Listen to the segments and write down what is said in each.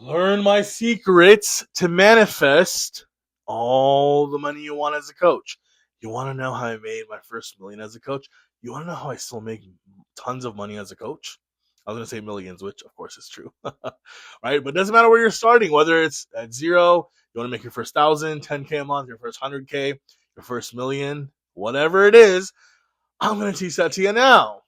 Learn my secrets to manifest all the money you want as a coach. You want to know how I made my first million as a coach? You want to know how I still make tons of money as a coach? I was going to say millions, which of course is true. Right? But it doesn't matter where you're starting, whether it's at zero, you want to make your first 1,000, 10K a month, your first 100K, your first million, whatever it is, I'm going to teach that to you now.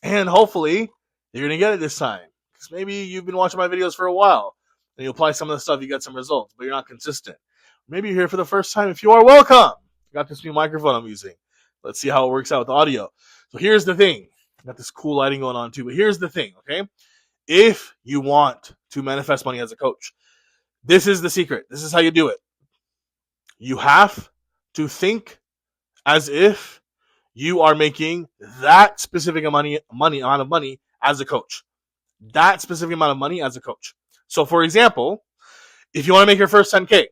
And hopefully, you're going to get it this time. Because maybe you've been watching my videos for a while and you apply some of the stuff, you get some results, but you're not consistent. Maybe you're here for the first time. If you are, welcome. I got this new microphone I'm using. Let's see how it works out with audio. So here's the thing. I got this cool lighting going on too, but here's the thing, okay? If you want to manifest money as a coach, this is the secret. This is how you do it. You have to think as if you are making that specific amount of money as a coach. That specific amount of money as a coach. So for example, if you want to make your first 10K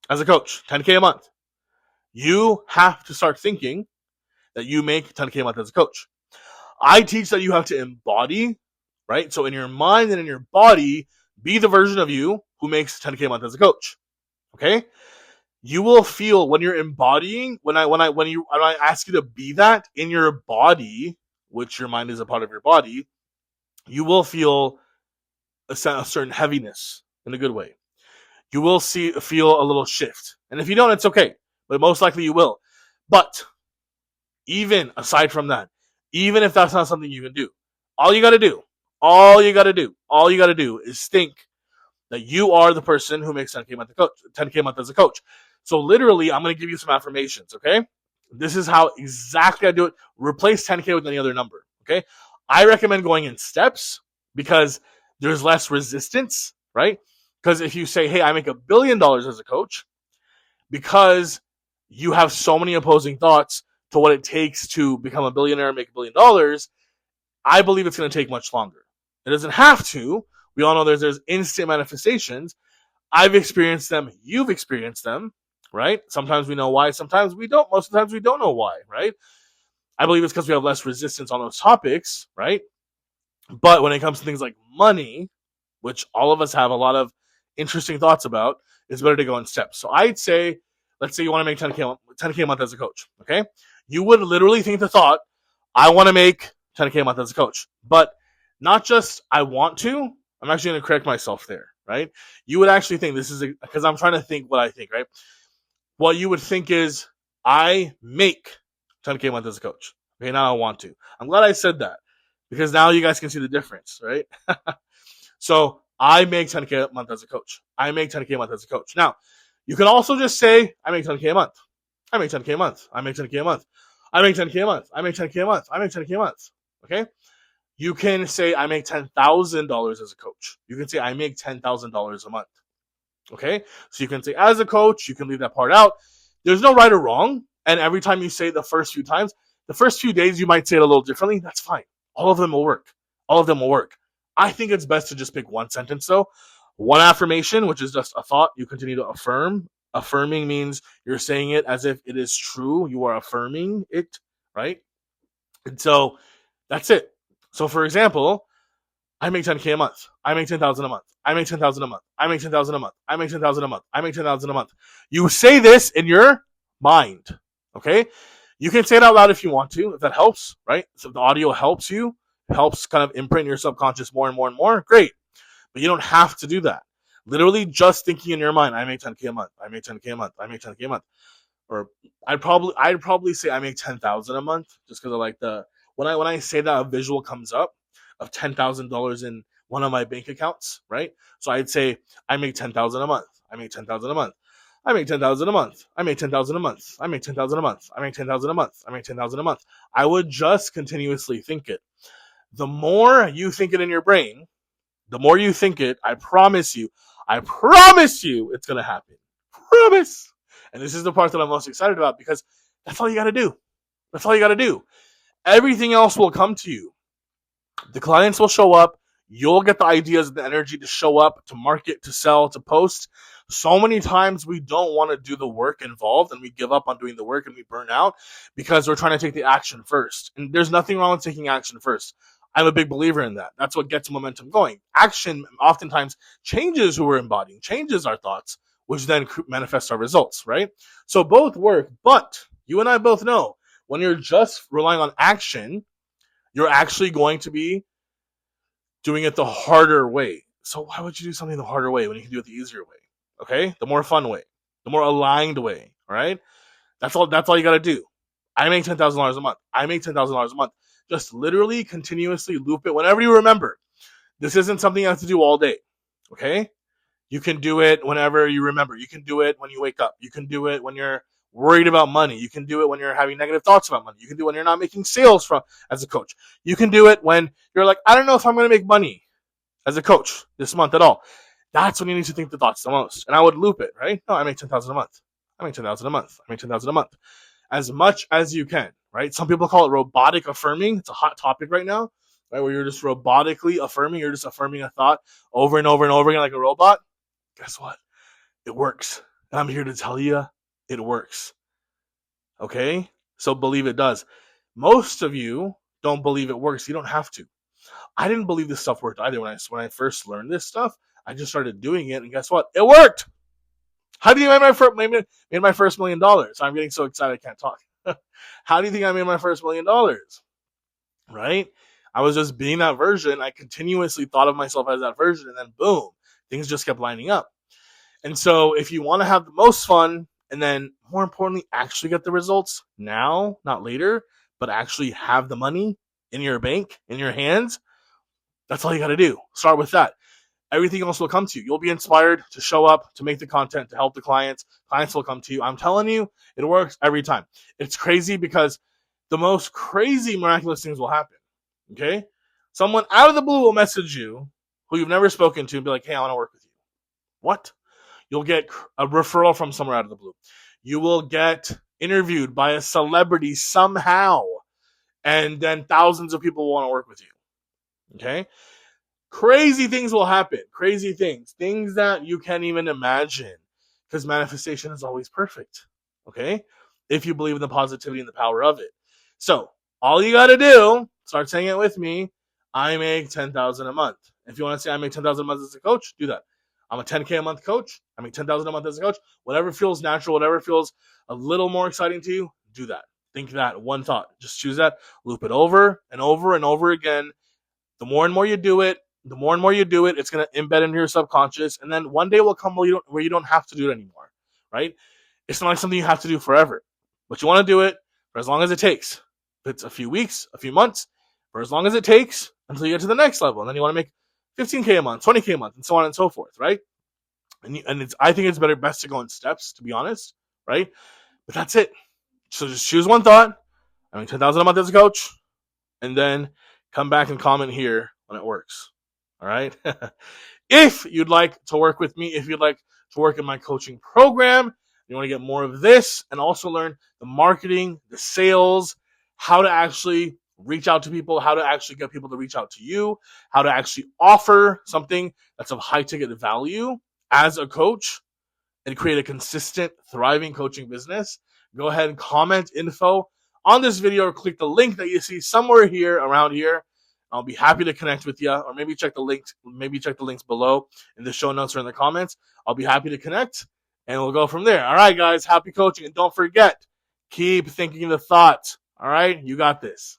as a coach, 10K a month, you have to start thinking that you make 10K a month as a coach. I teach that you have to embody, right? So in your mind and in your body, be the version of you who makes 10K a month as a coach. Okay? You will feel when you're embodying, when I ask you to be that in your body, which your mind is a part of your body, you will feel a certain heaviness in a good way. You will feel a little shift. And if you don't, it's okay. But most likely you will. But even aside from that, even if that's not something you can do, all you got to do is think that you are the person who makes 10K a month as a coach. So literally, I'm going to give you some affirmations, okay? This is how exactly I do it. Replace 10K with any other number, okay? I recommend going in steps because there's less resistance, right? Because if you say, hey, I make $1 billion as a coach, because you have so many opposing thoughts to what it takes to become a billionaire and make $1 billion, I believe it's going to take much longer. It doesn't have to. We all know there's instant manifestations. I've experienced them. You've experienced them, right? Sometimes we know why. Sometimes we don't. Most of the times we don't know why, right? I believe it's because we have less resistance on those topics, right? But when it comes to things like money, which all of us have a lot of interesting thoughts about, it's better to go in steps. So I'd say, let's say you want to make 10K a month as a coach, okay? You would literally think the thought, I want to make 10K a month as a coach. But not just I want to, I'm actually going to correct myself there, right? You would actually think this is, because I'm trying to think what I think, right? What you would think is, I make 10K a month as a coach. Okay, now I want to. I'm glad I said that because now you guys can see the difference, right? So I make 10K a month as a coach. I make 10K a month as a coach. Now, you can also just say, I make 10K a month. I make 10K a month. I make 10K a month. I make 10K a month. I make 10K a month. I make 10K a month. Okay? You can say, I make $10,000 as a coach. You can say, I make $10,000 a month. Okay? So you can say, as a coach, you can leave that part out. There's no right or wrong. And every time you say the first few times, the first few days, you might say it a little differently. That's fine. All of them will work. All of them will work. I think it's best to just pick one sentence, though. One affirmation, which is just a thought you continue to affirm. Affirming means you're saying it as if it is true. You are affirming it, right? And so that's it. So, for example, I make 10K a month. I make 10,000 a month. I make 10,000 a month. I make 10,000 a month. I make 10,000 a month. I make 10,000 a month. You say this in your mind, okay? You can say it out loud if you want to, if that helps, right? So if the audio helps you, helps kind of imprint your subconscious more and more and more, great. But you don't have to do that. Literally just thinking in your mind, I make 10K a month. I make 10K a month. I make 10K a month. Or I'd probably say I make 10,000 a month just because I like when I say that, a visual comes up of $10,000 in one of my bank accounts, right? So I'd say I make 10,000 a month. I make 10,000 a month. I make 10,000 a month. I make 10,000 a month. I make 10,000 a month. I make 10,000 a month. I make 10,000 a month. I would just continuously think it. The more you think it in your brain, the more you think it, I promise you, it's going to happen. Promise. And this is the part that I'm most excited about because that's all you got to do. That's all you got to do. Everything else will come to you. The clients will show up. You'll get the ideas and the energy to show up, to market, to sell, to post. So many times we don't want to do the work involved and we give up on doing the work and we burn out because we're trying to take the action first. And there's nothing wrong with taking action first. I'm a big believer in that. That's what gets momentum going. Action oftentimes changes who we're embodying, changes our thoughts, which then manifests our results, right? So both work, but you and I both know when you're just relying on action, you're actually going to be doing it the harder way. So why would you do something the harder way when you can do it the easier way? Okay? The more fun way, the more aligned way, all right? That's all you got to do. I make $10,000 a month. I make $10,000 a month. Just literally continuously loop it whenever you remember. This isn't something you have to do all day. Okay? You can do it whenever you remember. You can do it when you wake up. You can do it when you're worried about money. You can do it when you're having negative thoughts about money. You can do it when you're not making sales as a coach. You can do it when you're like, I don't know if I'm going to make money as a coach this month at all. That's when you need to think the thoughts the most. And I would loop it, right? No, I make $10,000 a month. I make $10,000 a month. I make $10,000 a month. As much as you can, right? Some people call it robotic affirming. It's a hot topic right now, right? Where you're just robotically affirming. You're just affirming a thought over and over and over again like a robot. Guess what? It works. And I'm here to tell you it works. Okay? So believe it does. Most of you don't believe it works. You don't have to. I didn't believe this stuff worked either. When I first learned this stuff, I just started doing it, and guess what? It worked. How do you think I made my first $1 million? I'm getting so excited I can't talk. How do you think I made my first $1 million? Right? I was just being that version. I continuously thought of myself as that version, and then boom, things just kept lining up. And so if you want to have the most fun, and then more importantly, actually get the results now, not later, but actually have the money in your bank, in your hands, that's all you got to do. Start with that. Everything else will come to you. You'll be inspired to show up, to make the content, to help the clients. Clients will come to you. I'm telling you, it works every time. It's crazy because the most crazy, miraculous things will happen. Okay? Someone out of the blue will message you who you've never spoken to and be like, hey, I want to work with you. What? You'll get a referral from somewhere out of the blue. You will get interviewed by a celebrity somehow, and then thousands of people will want to work with you. Okay? Crazy things will happen. Crazy things. Things that you can't even imagine. Because manifestation is always perfect. Okay? If you believe in the positivity and the power of it. So, all you got to do, start saying it with me, I make $10,000 a month. If you want to say I make $10,000 a month as a coach, do that. I'm a $10K a month coach. I make $10,000 a month as a coach. Whatever feels natural, whatever feels a little more exciting to you, do that. Think that one thought. Just choose that. Loop it over and over and over again. The more and more you do it, it's going to embed into your subconscious. And then one day will come where you don't have to do it anymore, right? It's not like something you have to do forever. But you want to do it for as long as it takes. If it's a few weeks, a few months, for as long as it takes until you get to the next level. And then you want to make $15K a month, $20K a month, and so on and so forth, right? And I think it's best to go in steps, to be honest, right? But that's it. So just choose one thought. I make $10,000 a month as a coach. And then come back and comment here when it works. All right? If you'd like to work with me, if you'd like to work in my coaching program, you want to get more of this and also learn the marketing, the sales, how to actually reach out to people, how to actually get people to reach out to you, how to actually offer something that's of high ticket value as a coach and create a consistent, thriving coaching business, go ahead and comment info on this video or click the link that you see somewhere here around here. I'll be happy to connect with you, or maybe check the links below in the show notes or in the comments. I'll be happy to connect and we'll go from there. All right, guys, happy coaching. And don't forget, keep thinking the thoughts. All right, you got this.